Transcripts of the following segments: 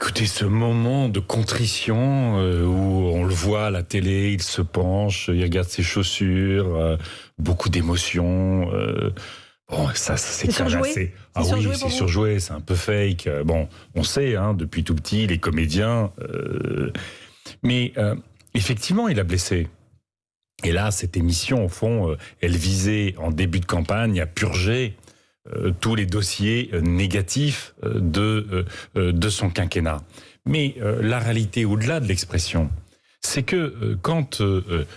Écoutez, ce moment de contrition où on le voit à la télé, il se penche, il regarde ses chaussures, beaucoup d'émotions. Bon, ça c'est quand même assez... Ah oui, c'est surjoué, c'est un peu fake. Bon, on sait, hein, depuis tout petit, les comédiens... Mais effectivement, il a blessé. Et là, cette émission, au fond, elle visait, en début de campagne, à purger tous les dossiers négatifs de son quinquennat. Mais la réalité, au-delà de l'expression, c'est que quand,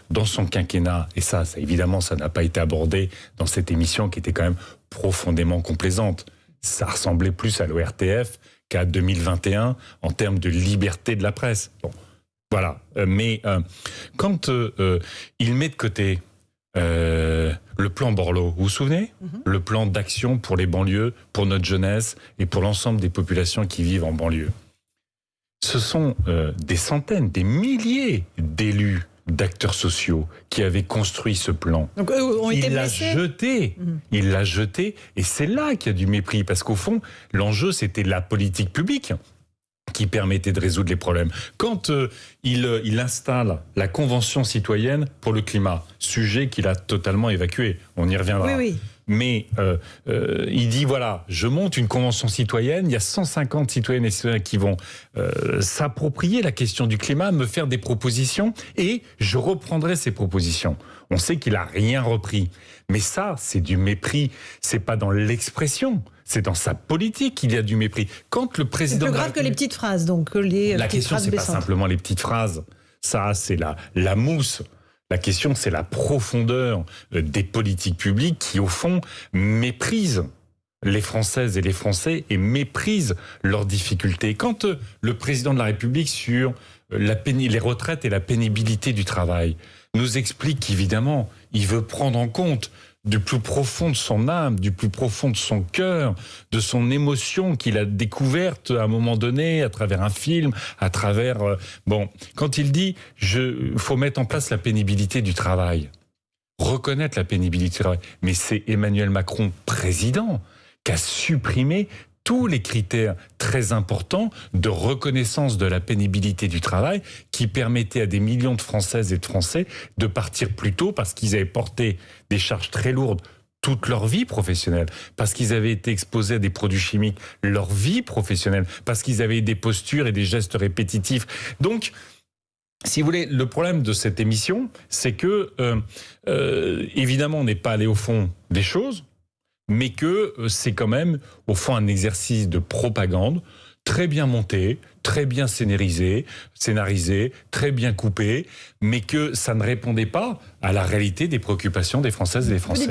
dans son quinquennat, et ça évidemment, ça n'a pas été abordé dans cette émission qui était quand même profondément complaisante, ça ressemblait plus à l'ORTF qu'à 2021 en termes de liberté de la presse. Bon, voilà. Mais quand il met de côté le plan Borloo, vous vous souvenez? Le plan d'action pour les banlieues, pour notre jeunesse et pour l'ensemble des populations qui vivent en banlieue. Ce sont des centaines, des milliers d'élus, d'acteurs sociaux qui avaient construit ce plan. Donc eux ont été blessés. Il l'a jeté, et c'est là qu'il y a du mépris, parce qu'au fond, l'enjeu, c'était la politique publique qui permettait de résoudre les problèmes. Quand il installe la Convention citoyenne pour le climat, sujet qu'il a totalement évacué, on y reviendra. Oui. Mais il dit, voilà, je monte une convention citoyenne, il y a 150 citoyennes et citoyens qui vont s'approprier la question du climat, me faire des propositions, et je reprendrai ces propositions. On sait qu'il a rien repris. Mais ça, c'est du mépris. C'est pas dans l'expression, c'est dans sa politique qu'il y a du mépris. Quand le président... C'est plus grave que les petites phrases, donc que les la petites question, phrases c'est pas blessantes. simplement les petites phrases. Ça, c'est la mousse. La question, c'est la profondeur des politiques publiques qui, au fond, méprisent les Françaises et les Français et méprisent leurs difficultés. Quand le président de la République, sur les retraites et la pénibilité du travail, nous explique qu'évidemment, il veut prendre en compte du plus profond de son âme, du plus profond de son cœur, de son émotion qu'il a découverte à un moment donné, à travers un film, à travers... bon, quand il dit « faut mettre en place la pénibilité du travail », reconnaître la pénibilité du travail, mais c'est Emmanuel Macron, président, qui a supprimé tous les critères très importants de reconnaissance de la pénibilité du travail qui permettaient à des millions de Françaises et de Français de partir plus tôt parce qu'ils avaient porté des charges très lourdes toute leur vie professionnelle, parce qu'ils avaient été exposés à des produits chimiques leur vie professionnelle, parce qu'ils avaient des postures et des gestes répétitifs. Donc, si vous voulez, le problème de cette émission, c'est que, évidemment, on n'est pas allé au fond des choses, mais que c'est quand même, au fond, un exercice de propagande très bien monté, très bien scénarisé, très bien coupé, mais que ça ne répondait pas à la réalité des préoccupations des Françaises et des Français.